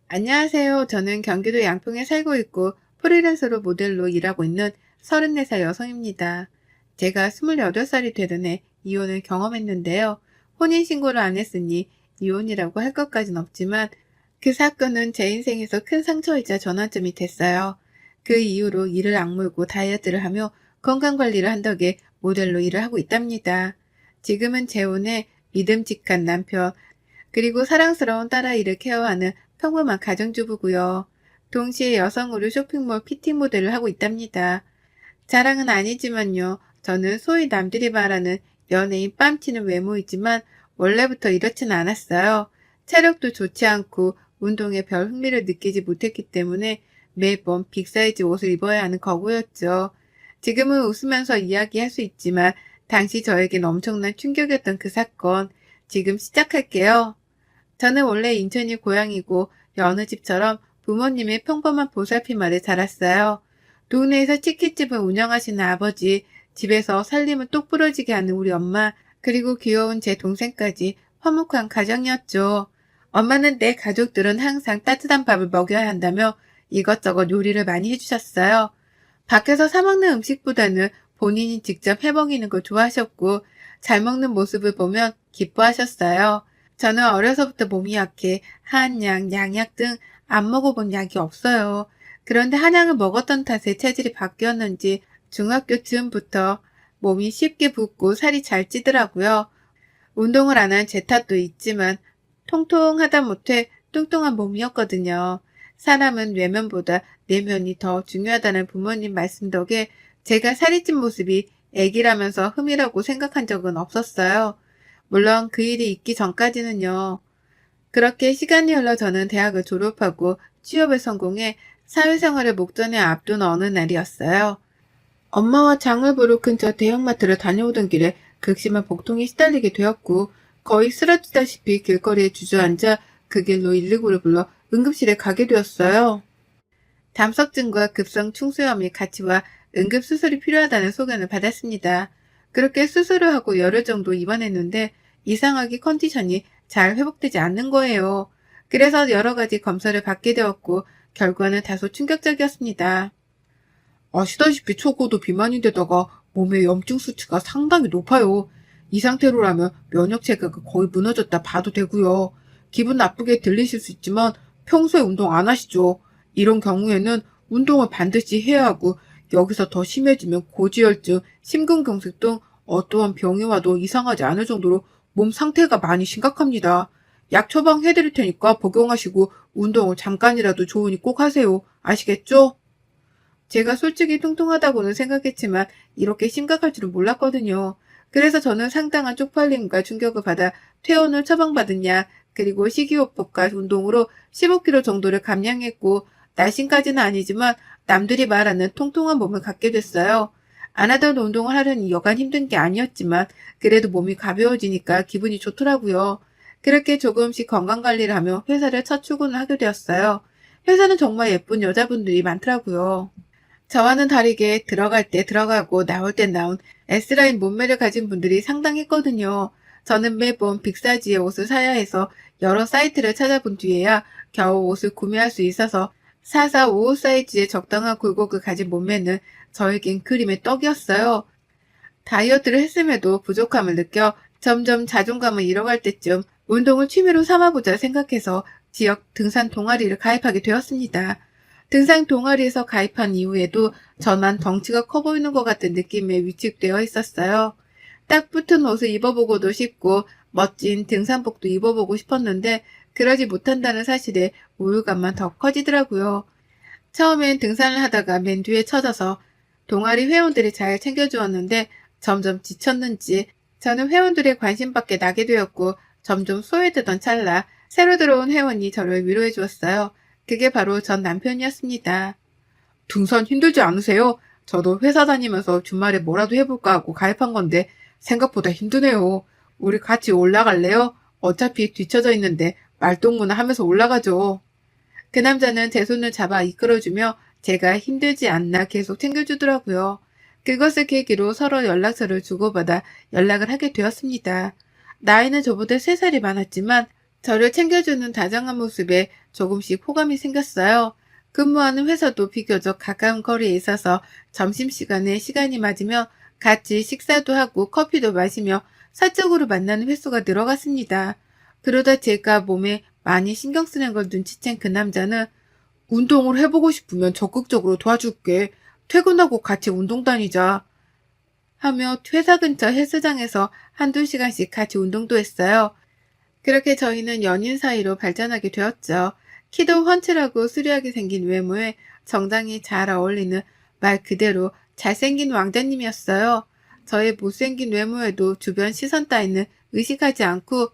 안녕하세요. 저는 경기도 양평에 살고 있고 프리랜서로 모델로 일하고 있는 34살 여성입니다. 제가 28살이 되던 해 이혼을 경험했는데요. 혼인신고를 안 했으니 이혼이라고 할 것까진 없지만 그 사건은 제 인생에서 큰 상처이자 전환점이 됐어요. 그 이후로 이를 악물고 다이어트를 하며 건강관리를 한 덕에 모델로 일을 하고 있답니다. 지금은 재혼해 믿음직한 남편, 그리고 사랑스러운 딸아이를 케어하는 평범한 가정주부고요. 동시에 여성의류 쇼핑몰 PT 모델을 하고 있답니다. 자랑은 아니지만요. 저는 소위 남들이 말하는 연예인 뺨치는 외모이지만 원래부터 이렇지는 않았어요. 체력도 좋지 않고 운동에 별 흥미를 느끼지 못했기 때문에 매번 빅사이즈 옷을 입어야 하는 거구였죠. 지금은 웃으면서 이야기할 수 있지만 당시 저에겐 엄청난 충격이었던 그 사건. 지금 시작할게요. 저는 원래 인천이 고향이고 여느 집처럼 부모님의 평범한 보살핌 아래 자랐어요. 동네에서 치킨집을 운영하시는 아버지, 집에서 살림을 똑부러지게 하는 우리 엄마, 그리고 귀여운 제 동생까지 화목한 가정이었죠. 엄마는 내 가족들은 항상 따뜻한 밥을 먹여야 한다며 이것저것 요리를 많이 해주셨어요. 밖에서 사 먹는 음식보다는 본인이 직접 해 먹이는 걸 좋아하셨고 잘 먹는 모습을 보면 기뻐하셨어요. 저는 어려서부터 몸이 약해 한약, 양약 등 안 먹어본 약이 없어요. 그런데 한약을 먹었던 탓에 체질이 바뀌었는지 중학교 즈음부터 몸이 쉽게 붓고 살이 잘 찌더라고요. 운동을 안 한 제 탓도 있지만 통통하다 못해 뚱뚱한 몸이었거든요. 사람은 외면보다 내면이 더 중요하다는 부모님 말씀 덕에 제가 살이 찐 모습이 애기라면서 흠이라고 생각한 적은 없었어요. 물론 그 일이 있기 전까지는요. 그렇게 시간이 흘러 저는 대학을 졸업하고 취업에 성공해 사회생활을 목전에 앞둔 어느 날이었어요. 엄마와 장을 보러 근처 대형마트를 다녀오던 길에 극심한 복통에 시달리게 되었고 거의 쓰러지다시피 길거리에 주저앉아 그 길로 119를 불러 응급실에 가게 되었어요. 담석증과 급성 충수염이 같이 와 응급수술이 필요하다는 소견을 받았습니다. 그렇게 수술을 하고 열흘 정도 입원했는데 이상하게 컨디션이 잘 회복되지 않는 거예요. 그래서 여러 가지 검사를 받게 되었고 결과는 다소 충격적이었습니다. 아시다시피 초고도 비만인데다가 몸의 염증 수치가 상당히 높아요. 이 상태로라면 면역 체계가 거의 무너졌다 봐도 되고요. 기분 나쁘게 들리실 수 있지만 평소에 운동 안 하시죠? 이런 경우에는 운동을 반드시 해야 하고 여기서 더 심해지면 고지혈증, 심근경색 등 어떠한 병이 와도 이상하지 않을 정도로 몸 상태가 많이 심각합니다. 약 처방해드릴 테니까 복용하시고 운동을 잠깐이라도 좋으니 꼭 하세요. 아시겠죠? 제가 솔직히 뚱뚱하다고는 생각했지만 이렇게 심각할 줄은 몰랐거든요. 그래서 저는 상당한 쪽팔림과 충격을 받아 퇴원을 처방받은 약, 그리고 식이요법과 운동으로 15kg 정도를 감량했고 날씬까지는 아니지만 남들이 말하는 통통한 몸을 갖게 됐어요. 안 하던 운동을 하려니 여간 힘든 게 아니었지만 그래도 몸이 가벼워지니까 기분이 좋더라고요. 그렇게 조금씩 건강관리를 하며 회사를 첫 출근을 하게 되었어요. 회사는 정말 예쁜 여자분들이 많더라고요. 저와는 다르게 들어갈 때 들어가고 나올 때 나온 S라인 몸매를 가진 분들이 상당했거든요. 저는 매번 빅사이즈의 옷을 사야 해서 여러 사이트를 찾아본 뒤에야 겨우 옷을 구매할 수 있어서 4455 사이즈의 적당한 굴곡을 가진 몸매는 저에겐 그림의 떡이었어요. 다이어트를 했음에도 부족함을 느껴 점점 자존감을 잃어갈 때쯤 운동을 취미로 삼아보자 생각해서 지역 등산 동아리를 가입하게 되었습니다. 등산 동아리에서 가입한 이후에도 저만 덩치가 커 보이는 것 같은 느낌에 위축되어 있었어요. 딱 붙은 옷을 입어보고도 싶고 멋진 등산복도 입어보고 싶었는데 그러지 못한다는 사실에 우울감만 더 커지더라고요. 처음엔 등산을 하다가 맨 뒤에 처져서 동아리 회원들이 잘 챙겨주었는데 점점 지쳤는지 저는 회원들의 관심 밖에 나게 되었고 점점 소외되던 찰나 새로 들어온 회원이 저를 위로해 주었어요. 그게 바로 전 남편이었습니다. 등산 힘들지 않으세요? 저도 회사 다니면서 주말에 뭐라도 해볼까 하고 가입한 건데 생각보다 힘드네요. 우리 같이 올라갈래요? 어차피 뒤쳐져 있는데 말동무나 하면서 올라가죠. 그 남자는 제 손을 잡아 이끌어주며 제가 힘들지 않나 계속 챙겨주더라고요. 그것을 계기로 서로 연락처를 주고받아 연락을 하게 되었습니다. 나이는 저보다 3살이 많았지만 저를 챙겨주는 다정한 모습에 조금씩 호감이 생겼어요. 근무하는 회사도 비교적 가까운 거리에 있어서 점심시간에 시간이 맞으며 같이 식사도 하고 커피도 마시며 사적으로 만나는 횟수가 늘어갔습니다. 그러다 제가 몸에 많이 신경 쓰는 걸 눈치챈 그 남자는 운동을 해보고 싶으면 적극적으로 도와줄게. 퇴근하고 같이 운동 다니자. 하며 회사 근처 헬스장에서 한두 시간씩 같이 운동도 했어요. 그렇게 저희는 연인 사이로 발전하게 되었죠. 키도 훤칠하고 수려하게 생긴 외모에 정장이 잘 어울리는 말 그대로 잘생긴 왕자님이었어요. 저의 못생긴 외모에도 주변 시선 따위는 의식하지 않고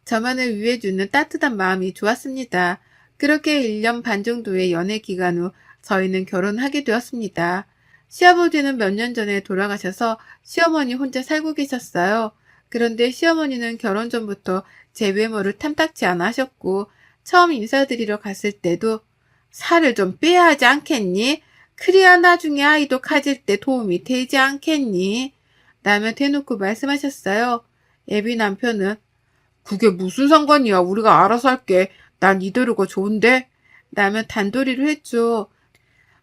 저만을 위해주는 따뜻한 마음이 좋았습니다. 그렇게 1년 반 정도의 연애 기간 후 저희는 결혼하게 되었습니다. 시아버지는 몇 년 전에 돌아가셔서 시어머니 혼자 살고 계셨어요. 그런데 시어머니는 결혼 전부터 제 외모를 탐탁치 않아 하셨고 처음 인사드리러 갔을 때도 살을 좀 빼야 하지 않겠니? 그래야 나중에 아이도 가질 때 도움이 되지 않겠니? 라며 대놓고 말씀하셨어요. 애비 남편은 그게 무슨 상관이야. 우리가 알아서 할게. 난 이대로가 좋은데? 라며 단도리를 했죠.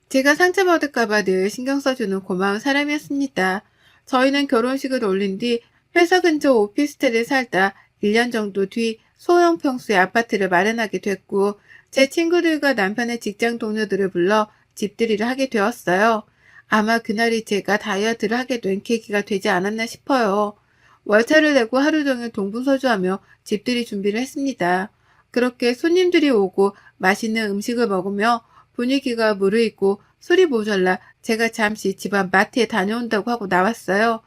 제가 상처받을까봐 늘 신경 써주는 고마운 사람이었습니다. 저희는 결혼식을 올린 뒤 회사 근처 오피스텔에 살다 1년 정도 뒤 소형 평수의 아파트를 마련하게 됐고 제 친구들과 남편의 직장 동료들을 불러 집들이를 하게 되었어요. 아마 그날이 제가 다이어트를 하게 된 계기가 되지 않았나 싶어요. 월차를 내고 하루 종일 동분서주하며 집들이 준비를 했습니다. 그렇게 손님들이 오고 맛있는 음식을 먹으며 분위기가 무르익고 술이 모자라 제가 잠시 집 앞 마트에 다녀온다고 하고 나왔어요.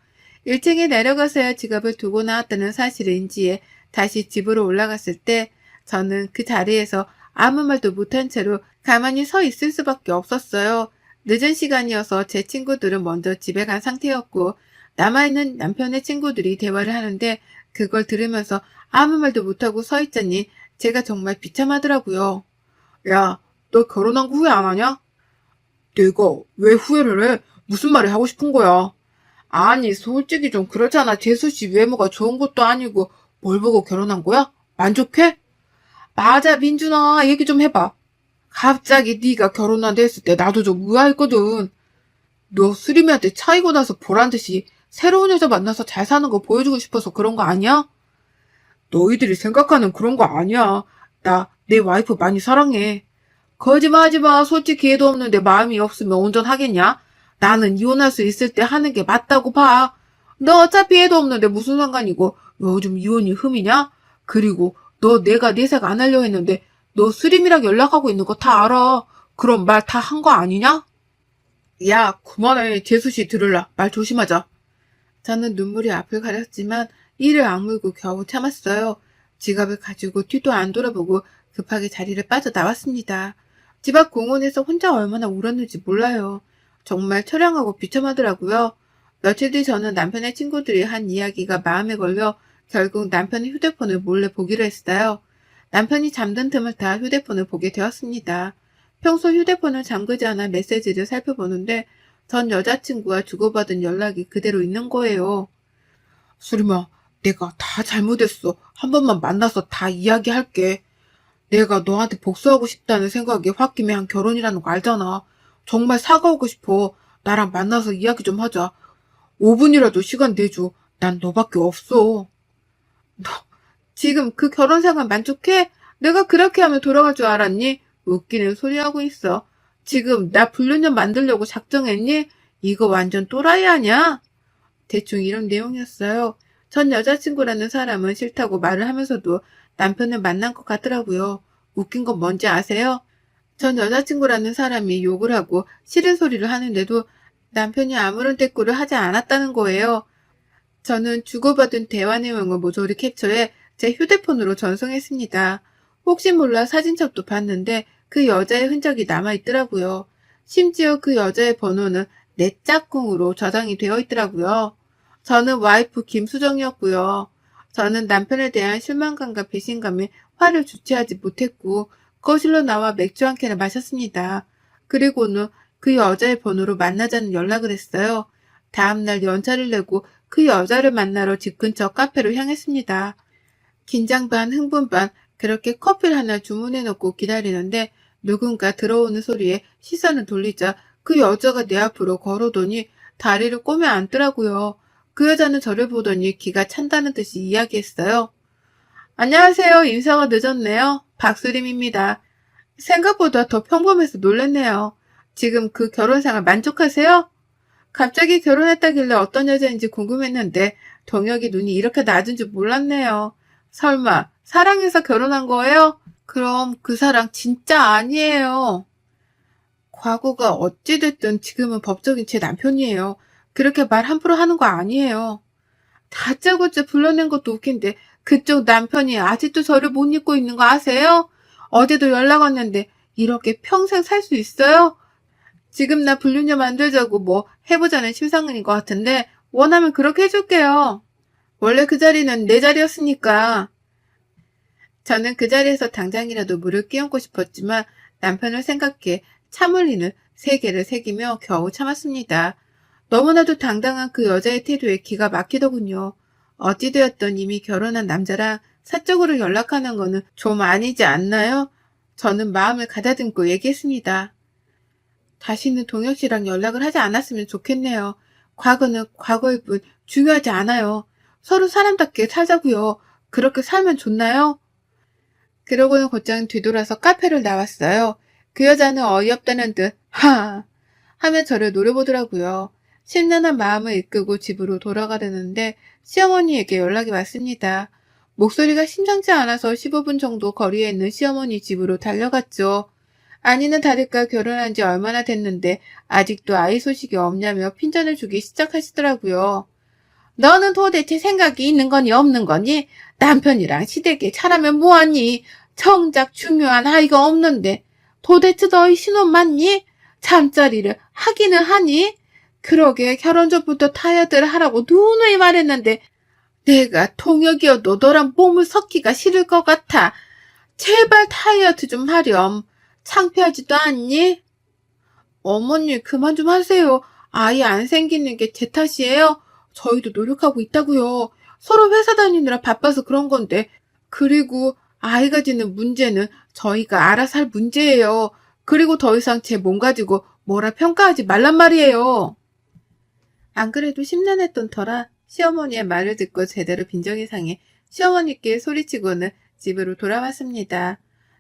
1층에 내려가서야 지갑을 두고 나왔다는 사실을 인지해 다시 집으로 올라갔을 때 저는 그 자리에서 아무 말도 못한 채로 가만히 서 있을 수밖에 없었어요. 늦은 시간이어서 제 친구들은 먼저 집에 간 상태였고 남아있는 남편의 친구들이 대화를 하는데 그걸 들으면서 아무 말도 못하고 서 있자니 제가 정말 비참하더라고요. 야, 너 결혼한 거 후회 안 하냐? 내가 왜 후회를 해? 무슨 말이 하고 싶은 거야? 아니, 솔직히 좀 그렇잖아. 재수 씨 외모가 좋은 것도 아니고 뭘 보고 결혼한 거야? 만족해? 맞아, 민준아. 얘기 좀 해봐. 갑자기 네가 결혼한다 했을 때 나도 좀 의아했거든. 너 수림이한테 차이고 나서 보란 듯이 새로운 여자 만나서 잘 사는 거 보여주고 싶어서 그런 거 아니야? 너희들이 생각하는 그런 거 아니야. 나 내 와이프 많이 사랑해. 거짓말하지 마. 솔직히 애도 없는데 마음이 없으면 온전하겠냐? 나는 이혼할 수 있을 때 하는 게 맞다고 봐. 너 어차피 애도 없는데 무슨 상관이고 요즘 이혼이 흠이냐? 그리고 너 내가 내색 안 하려 했는데 너 수림이랑 연락하고 있는 거 다 알아. 그럼 말 다 한 거 아니냐? 야, 그만해. 재수씨 들을라. 말 조심하자. 저는 눈물이 앞을 가렸지만 이를 악물고 겨우 참았어요. 지갑을 가지고 뒤도 안 돌아보고 급하게 자리를 빠져나왔습니다. 집 앞 공원에서 혼자 얼마나 울었는지 몰라요. 정말 처량하고 비참하더라고요. 며칠 뒤 저는 남편의 친구들이 한 이야기가 마음에 걸려 결국 남편의 휴대폰을 몰래 보기로 했어요. 남편이 잠든 틈을 타 휴대폰을 보게 되었습니다. 평소 휴대폰을 잠그지 않아 메시지를 살펴보는데 전 여자친구와 주고받은 연락이 그대로 있는 거예요. 수림아, 내가 다 잘못했어. 한 번만 만나서 다 이야기할게. 내가 너한테 복수하고 싶다는 생각에 홧김에 한 결혼이라는 거 알잖아. 정말 사과하고 싶어. 나랑 만나서 이야기 좀 하자. 5분이라도 시간 내줘. 난 너밖에 없어. 너 지금 그 결혼 생활 만족해? 내가 그렇게 하면 돌아갈 줄 알았니? 웃기는 소리 하고 있어. 지금 나 불륜녀 만들려고 작정했니? 이거 완전 또라이 아니야? 대충 이런 내용이었어요. 전 여자친구라는 사람은 싫다고 말을 하면서도 남편을 만난 것 같더라고요. 웃긴 건 뭔지 아세요? 전 여자친구라는 사람이 욕을 하고 싫은 소리를 하는데도 남편이 아무런 대꾸를 하지 않았다는 거예요. 저는 주고받은 대화 내용을 모조리 캡처해 제 휴대폰으로 전송했습니다. 혹시 몰라 사진첩도 봤는데 그 여자의 흔적이 남아있더라고요. 심지어 그 여자의 번호는 내 짝꿍으로 저장이 되어 있더라고요. 저는 와이프 김수정이었고요. 저는 남편에 대한 실망감과 배신감에 화를 주체하지 못했고 거실로 나와 맥주 한 캔을 마셨습니다. 그리고는 그 여자의 번호로 만나자는 연락을 했어요. 다음날 연차를 내고 그 여자를 만나러 집 근처 카페로 향했습니다. 긴장 반 흥분 반 그렇게 커피를 하나 주문해 놓고 기다리는데 누군가 들어오는 소리에 시선을 돌리자 그 여자가 내 앞으로 걸어오더니 다리를 꼬며 앉더라고요. 그 여자는 저를 보더니 기가 찬다는 듯이 이야기했어요. 안녕하세요. 인사가 늦었네요. 박수림입니다. 생각보다 더 평범해서 놀랐네요. 지금 그 결혼 생활 만족하세요? 갑자기 결혼했다길래 어떤 여자인지 궁금했는데 동혁이 눈이 이렇게 낮은 줄 몰랐네요. 설마 사랑해서 결혼한 거예요? 그럼 그 사랑 진짜 아니에요. 과거가 어찌됐든 지금은 법적인 제 남편이에요. 그렇게 말 함부로 하는 거 아니에요. 다짜고짜 불러낸 것도 웃긴데 그쪽 남편이 아직도 저를 못 잊고 있는 거 아세요? 어제도 연락 왔는데 이렇게 평생 살 수 있어요? 지금 나 불륜녀 만들자고 뭐 해보자는 심상은인 것 같은데 원하면 그렇게 해줄게요. 원래 그 자리는 내 자리였으니까. 저는 그 자리에서 당장이라도 물을 끼얹고 싶었지만 남편을 생각해 참 흘리는 세개를 새기며 겨우 참았습니다. 너무나도 당당한 그 여자의 태도에 기가 막히더군요. 어찌되었던 이미 결혼한 남자랑 사적으로 연락하는 거는 좀 아니지 않나요? 저는 마음을 가다듬고 얘기했습니다. 다시는 동혁 씨랑 연락을 하지 않았으면 좋겠네요. 과거는 과거일 뿐 중요하지 않아요. 서로 사람답게 살자고요. 그렇게 살면 좋나요? 그러고는 곧장 뒤돌아서 카페를 나왔어요. 그 여자는 어이없다는 듯 하며 저를 노려보더라고요. 심란한 마음을 이끌고 집으로 돌아가려는데 시어머니에게 연락이 왔습니다. 목소리가 심상치 않아서 15분 정도 거리에 있는 시어머니 집으로 달려갔죠. 아니는 다를까 결혼한 지 얼마나 됐는데 아직도 아이 소식이 없냐며 핀잔을 주기 시작하시더라고요. 너는 도대체 생각이 있는 거니 없는 거니? 남편이랑 시댁에 차라면 뭐하니? 정작 중요한 아이가 없는데 도대체 너희 신혼 맞니? 잠자리를 하기는 하니? 그러게 결혼 전부터 다이어트를 하라고 누누이 말했는데 내가 통역이어도 너랑 몸을 섞기가 싫을 것 같아. 제발 다이어트 좀 하렴. 창피하지도 않니? 어머니 그만 좀 하세요. 아이 안 생기는 게 제 탓이에요? 저희도 노력하고 있다고요. 서로 회사 다니느라 바빠서 그런 건데. 그리고 아이 가지는 문제는 저희가 알아서 할 문제예요. 그리고 더 이상 제 몸 가지고 뭐라 평가하지 말란 말이에요. 안 그래도 심란했던 터라 시어머니의 말을 듣고 제대로 빈정이 상해 시어머니께 소리치고는 집으로 돌아왔습니다.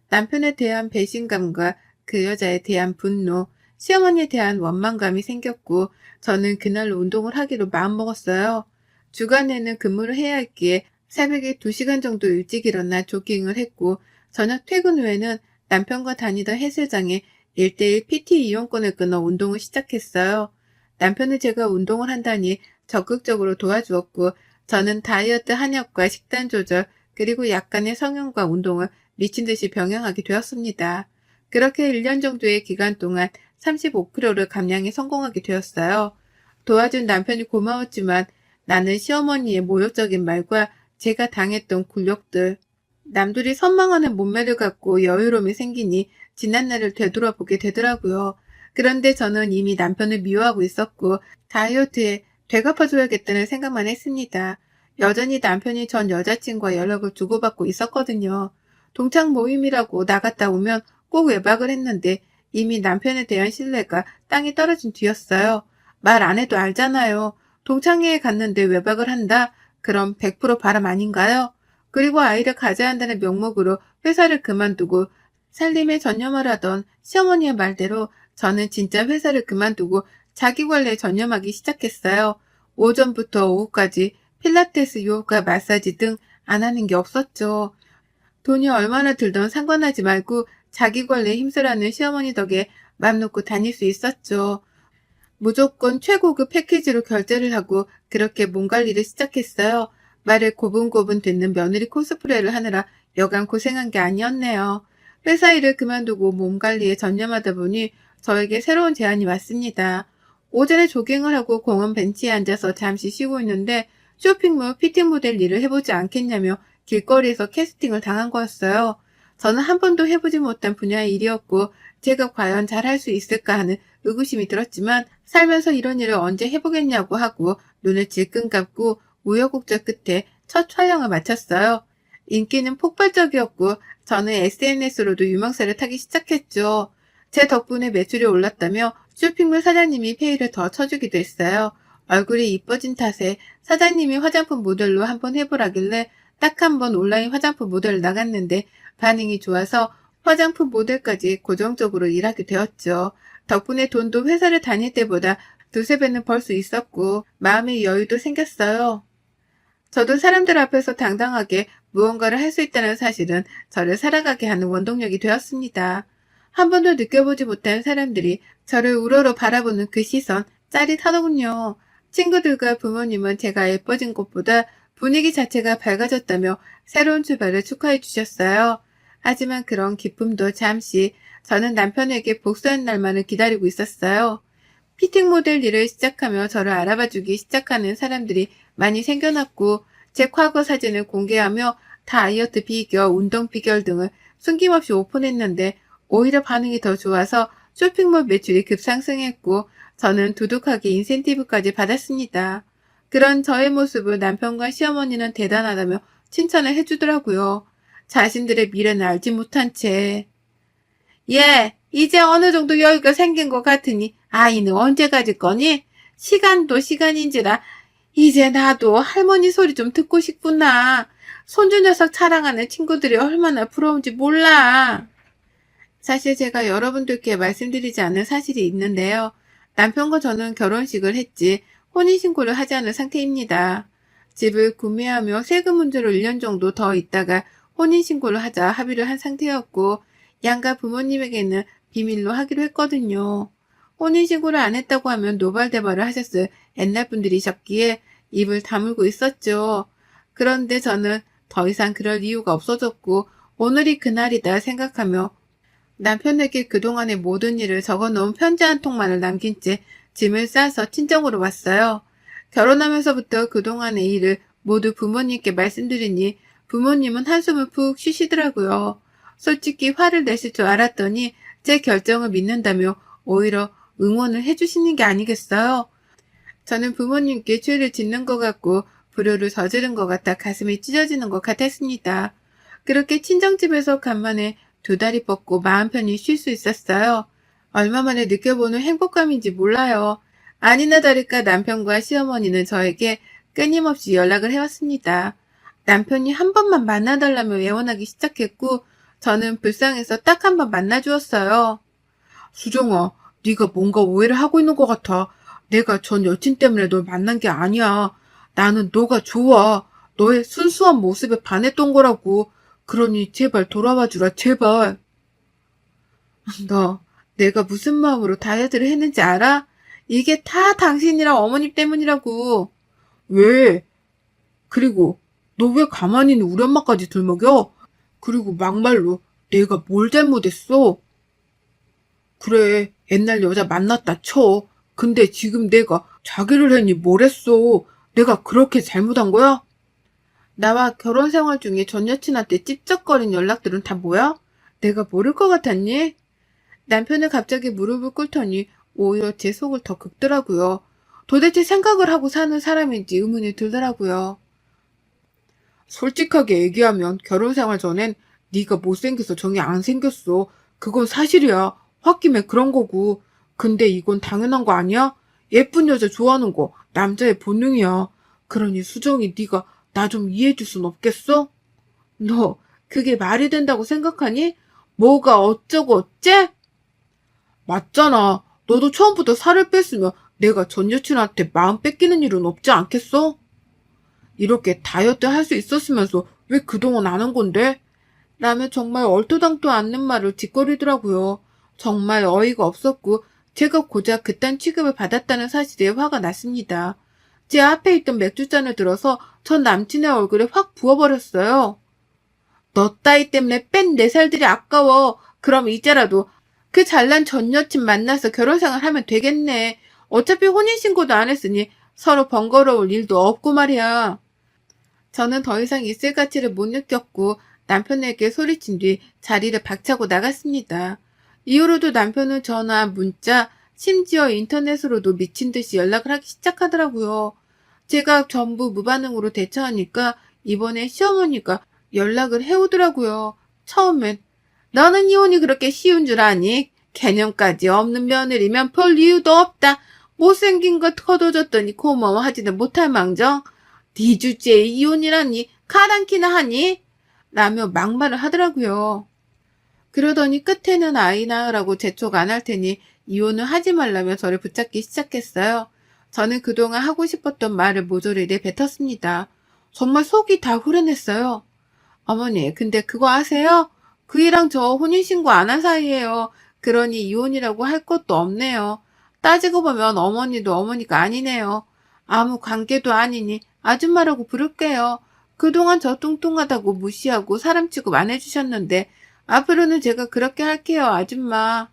남편에 대한 배신감과 그 여자에 대한 분노, 시어머니에 대한 원망감이 생겼고 저는 그날로 운동을 하기로 마음먹었어요. 주간에는 근무를 해야 했기에 새벽에 2시간 정도 일찍 일어나 조깅을 했고 저녁 퇴근 후에는 남편과 다니던 헬스장에 1:1 PT 이용권을 끊어 운동을 시작했어요. 남편은 제가 운동을 한다니 적극적으로 도와주었고 저는 다이어트 한약과 식단 조절 그리고 약간의 성형과 운동을 미친 듯이 병행하게 되었습니다. 그렇게 1년 정도의 기간 동안 35kg를 감량에 성공하게 되었어요. 도와준 남편이 고마웠지만 나는 시어머니의 모욕적인 말과 제가 당했던 굴욕들, 남들이 선망하는 몸매를 갖고 여유로움이 생기니 지난날을 되돌아보게 되더라고요. 그런데 저는 이미 남편을 미워하고 있었고 다이어트에 되갚아줘야겠다는 생각만 했습니다. 여전히 남편이 전 여자친구와 연락을 주고받고 있었거든요. 동창 모임이라고 나갔다 오면 꼭 외박을 했는데 이미 남편에 대한 신뢰가 땅이 떨어진 뒤였어요. 말 안 해도 알잖아요. 동창회에 갔는데 외박을 한다? 그럼 100% 바람 아닌가요? 그리고 아이를 가져야 한다는 명목으로 회사를 그만두고 살림에 전념을 하던 시어머니의 말대로 저는 진짜 회사를 그만두고 자기관리에 전념하기 시작했어요. 오전부터 오후까지 필라테스, 요가, 마사지 등 안 하는 게 없었죠. 돈이 얼마나 들던 상관하지 말고 자기관리에 힘쓰라는 시어머니 덕에 맘 놓고 다닐 수 있었죠. 무조건 최고급 패키지로 결제를 하고 그렇게 몸 관리를 시작했어요. 말을 고분고분 듣는 며느리 코스프레를 하느라 여간 고생한 게 아니었네요. 회사 일을 그만두고 몸 관리에 전념하다 보니 저에게 새로운 제안이 왔습니다. 오전에 조깅을 하고 공원 벤치에 앉아서 잠시 쉬고 있는데 쇼핑몰 피팅 모델 일을 해보지 않겠냐며 길거리에서 캐스팅을 당한 거였어요. 저는 한 번도 해보지 못한 분야의 일이었고 제가 과연 잘할 수 있을까 하는 의구심이 들었지만 살면서 이런 일을 언제 해보겠냐고 하고 눈을 질끈 감고 우여곡절 끝에 첫 촬영을 마쳤어요. 인기는 폭발적이었고 저는 SNS로도 유명세를 타기 시작했죠. 제 덕분에 매출이 올랐다며 쇼핑몰 사장님이 페이를 더 쳐주기도 했어요. 얼굴이 이뻐진 탓에 사장님이 화장품 모델로 한번 해보라길래 딱 한 번 온라인 화장품 모델을 나갔는데 반응이 좋아서 화장품 모델까지 고정적으로 일하게 되었죠. 덕분에 돈도 회사를 다닐 때보다 두세 배는 벌 수 있었고 마음의 여유도 생겼어요. 저도 사람들 앞에서 당당하게 무언가를 할 수 있다는 사실은 저를 살아가게 하는 원동력이 되었습니다. 한 번도 느껴보지 못한 사람들이 저를 우러러 바라보는 그 시선 짜릿하더군요. 친구들과 부모님은 제가 예뻐진 것보다 분위기 자체가 밝아졌다며 새로운 출발을 축하해 주셨어요. 하지만 그런 기쁨도 잠시, 저는 남편에게 복수한 날만을 기다리고 있었어요. 피팅 모델 일을 시작하며 저를 알아봐주기 시작하는 사람들이 많이 생겨났고 제 과거 사진을 공개하며 다이어트 비결, 운동 비결 등을 숨김없이 오픈했는데 오히려 반응이 더 좋아서 쇼핑몰 매출이 급상승했고 저는 두둑하게 인센티브까지 받았습니다. 그런 저의 모습을 남편과 시어머니는 대단하다며 칭찬을 해주더라고요. 자신들의 미래는 알지 못한 채. 예, 이제 어느 정도 여유가 생긴 것 같으니 아이는 언제 가질 거니? 시간도 시간인지라 이제 나도 할머니 소리 좀 듣고 싶구나. 손주 녀석 자랑하는 친구들이 얼마나 부러운지 몰라. 사실 제가 여러분들께 말씀드리지 않은 사실이 있는데요. 남편과 저는 결혼식을 했지 혼인신고를 하지 않은 상태입니다. 집을 구매하며 세금 문제로 1년 정도 더 있다가 혼인신고를 하자 합의를 한 상태였고 양가 부모님에게는 비밀로 하기로 했거든요. 혼인신고를 안 했다고 하면 노발대발을 하셨을 옛날 분들이셨기에 입을 다물고 있었죠. 그런데 저는 더 이상 그럴 이유가 없어졌고 오늘이 그날이다 생각하며 남편에게 그동안의 모든 일을 적어놓은 편지 한 통만을 남긴 채 짐을 싸서 친정으로 왔어요. 결혼하면서부터 그동안의 일을 모두 부모님께 말씀드리니 부모님은 한숨을 푹 쉬시더라고요. 솔직히 화를 내실 줄 알았더니 제 결정을 믿는다며 오히려 응원을 해주시는 게 아니겠어요? 저는 부모님께 죄를 짓는 것 같고 불효를 저지른 것 같아 가슴이 찢어지는 것 같았습니다. 그렇게 친정집에서 간만에 두 다리 뻗고 마음 편히 쉴 수 있었어요. 얼마 만에 느껴보는 행복감인지 몰라요. 아니나 다를까 남편과 시어머니는 저에게 끊임없이 연락을 해왔습니다. 남편이 한 번만 만나달라며 애원하기 시작했고 저는 불쌍해서 딱 한 번 만나주었어요. 수정아, 네가 뭔가 오해를 하고 있는 것 같아. 내가 전 여친 때문에 널 만난 게 아니야. 나는 너가 좋아. 너의 순수한 모습에 반했던 거라고. 그러니 제발 돌아와 주라, 제발. 너, 내가 무슨 마음으로 다이어트를 했는지 알아? 이게 다 당신이랑 어머님 때문이라고. 왜? 그리고 너 왜 가만히 있는 우리 엄마까지 들먹여? 그리고 막말로 내가 뭘 잘못했어? 그래, 옛날 여자 만났다 쳐. 근데 지금 내가 자기를 했니 뭘 했어? 내가 그렇게 잘못한 거야? 나와 결혼 생활 중에 전 여친한테 찝쩍거린 연락들은 다 뭐야? 내가 모를 것 같았니? 남편은 갑자기 무릎을 꿇더니 오히려 제 속을 더 긁더라고요. 도대체 생각을 하고 사는 사람인지 의문이 들더라고요. 솔직하게 얘기하면 결혼 생활 전엔 네가 못생겨서 정이 안 생겼어. 그건 사실이야. 홧김에 그런 거고. 근데 이건 당연한 거 아니야? 예쁜 여자 좋아하는 거 남자의 본능이야. 그러니 수정이 네가 나 좀 이해해 줄 순 없겠어? 너 그게 말이 된다고 생각하니? 뭐가 어쩌고 어째? 맞잖아. 너도 처음부터 살을 뺐으면 내가 전 여친한테 마음 뺏기는 일은 없지 않겠어? 이렇게 다이어트 할 수 있었으면서 왜 그동안 안 한 건데? 라며 정말 얼토당토 않는 말을 짓거리더라고요. 정말 어이가 없었고 제가 고작 그딴 취급을 받았다는 사실에 화가 났습니다. 제 앞에 있던 맥주잔을 들어서 전 남친의 얼굴에 확 부어버렸어요. 너 따위 때문에 뺀 내 살들이 아까워. 그럼 이제라도 그 잘난 전 여친 만나서 결혼생활 하면 되겠네. 어차피 혼인신고도 안 했으니 서로 번거로울 일도 없고 말이야. 저는 더 이상 있을 가치를 못 느꼈고 남편에게 소리친 뒤 자리를 박차고 나갔습니다. 이후로도 남편은 전화, 문자, 심지어 인터넷으로도 미친 듯이 연락을 하기 시작하더라고요. 제가 전부 무반응으로 대처하니까 이번에 시어머니가 연락을 해오더라고요. 처음엔 너는 이혼이 그렇게 쉬운 줄 아니? 개념까지 없는 며느리면 볼 이유도 없다. 못생긴 거 커둬줬더니 고마워하지는 못할 망정. 네 주제에 이혼이라니 가랑키나 하니? 라며 막말을 하더라고요. 그러더니 끝에는 아이 낳으라고 재촉 안 할 테니 이혼을 하지 말라며 저를 붙잡기 시작했어요. 저는 그동안 하고 싶었던 말을 모조리 내뱉었습니다. 정말 속이 다 후련했어요. 어머니, 근데 그거 아세요? 그이랑 저 혼인신고 안 한 사이예요. 그러니 이혼이라고 할 것도 없네요. 따지고 보면 어머니도 어머니가 아니네요. 아무 관계도 아니니 아줌마라고 부를게요. 그동안 저 뚱뚱하다고 무시하고 사람 취급 안 해주셨는데 앞으로는 제가 그렇게 할게요, 아줌마.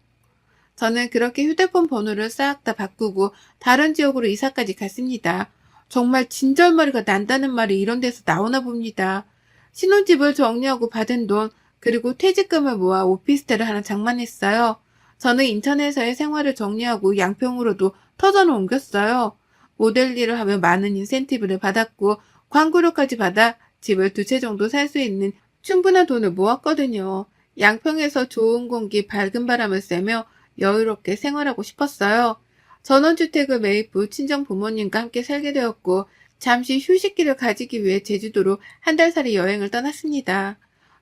저는 그렇게 휴대폰 번호를 싹 다 바꾸고 다른 지역으로 이사까지 갔습니다. 정말 진절머리가 난다는 말이 이런 데서 나오나 봅니다. 신혼집을 정리하고 받은 돈, 그리고 퇴직금을 모아 오피스텔을 하나 장만했어요. 저는 인천에서의 생활을 정리하고 양평으로도 터전을 옮겼어요. 모델 일을 하며 많은 인센티브를 받았고 광고료까지 받아 집을 2채 정도 살 수 있는 충분한 돈을 모았거든요. 양평에서 좋은 공기, 밝은 바람을 쐬며 여유롭게 생활하고 싶었어요. 전원주택을 매입 후 친정 부모님과 함께 살게 되었고 잠시 휴식기를 가지기 위해 제주도로 1달살이 여행을 떠났습니다.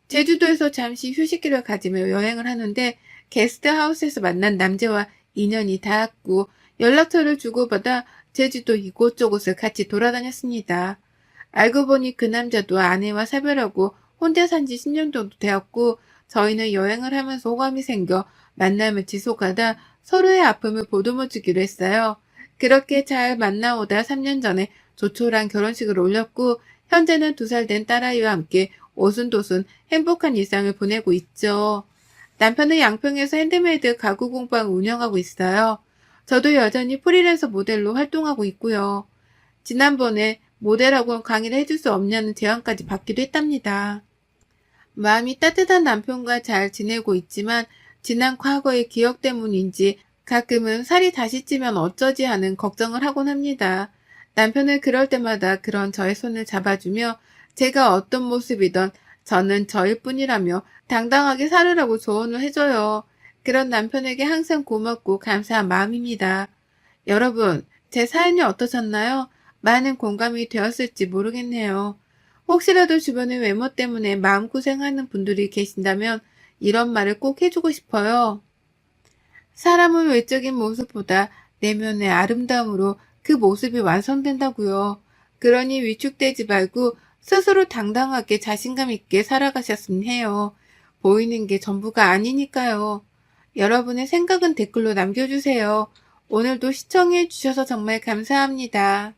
제주도에서 잠시 휴식기를 가지며 여행을 하는데 게스트하우스에서 만난 남자와 인연이 닿았고 연락처를 주고받아 제주도 이곳저곳을 같이 돌아다녔습니다. 알고 보니 그 남자도 아내와 사별하고 혼자 산 지 10년 정도 되었고 저희는 여행을 하면서 호감이 생겨 만남을 지속하다 서로의 아픔을 보듬어주기로 했어요. 그렇게 잘 만나오다 3년 전에 조촐한 결혼식을 올렸고 현재는 2살 된 딸아이와 함께 오순도순 행복한 일상을 보내고 있죠. 남편은 양평에서 핸드메이드 가구 공방을 운영하고 있어요. 저도 여전히 프리랜서 모델로 활동하고 있고요. 지난번에 모델학원 강의를 해줄 수 없냐는 제안까지 받기도 했답니다. 마음이 따뜻한 남편과 잘 지내고 있지만 지난 과거의 기억 때문인지 가끔은 살이 다시 찌면 어쩌지 하는 걱정을 하곤 합니다. 남편은 그럴 때마다 그런 저의 손을 잡아주며 제가 어떤 모습이든 저는 저일 뿐이라며 당당하게 살으라고 조언을 해줘요. 그런 남편에게 항상 고맙고 감사한 마음입니다. 여러분, 제 사연이 어떠셨나요? 많은 공감이 되었을지 모르겠네요. 혹시라도 주변의 외모 때문에 마음고생하는 분들이 계신다면 이런 말을 꼭 해주고 싶어요. 사람은 외적인 모습보다 내면의 아름다움으로 그 모습이 완성된다고요. 그러니 위축되지 말고 스스로 당당하게 자신감 있게 살아가셨으면 해요. 보이는 게 전부가 아니니까요. 여러분의 생각은 댓글로 남겨주세요. 오늘도 시청해 주셔서 정말 감사합니다.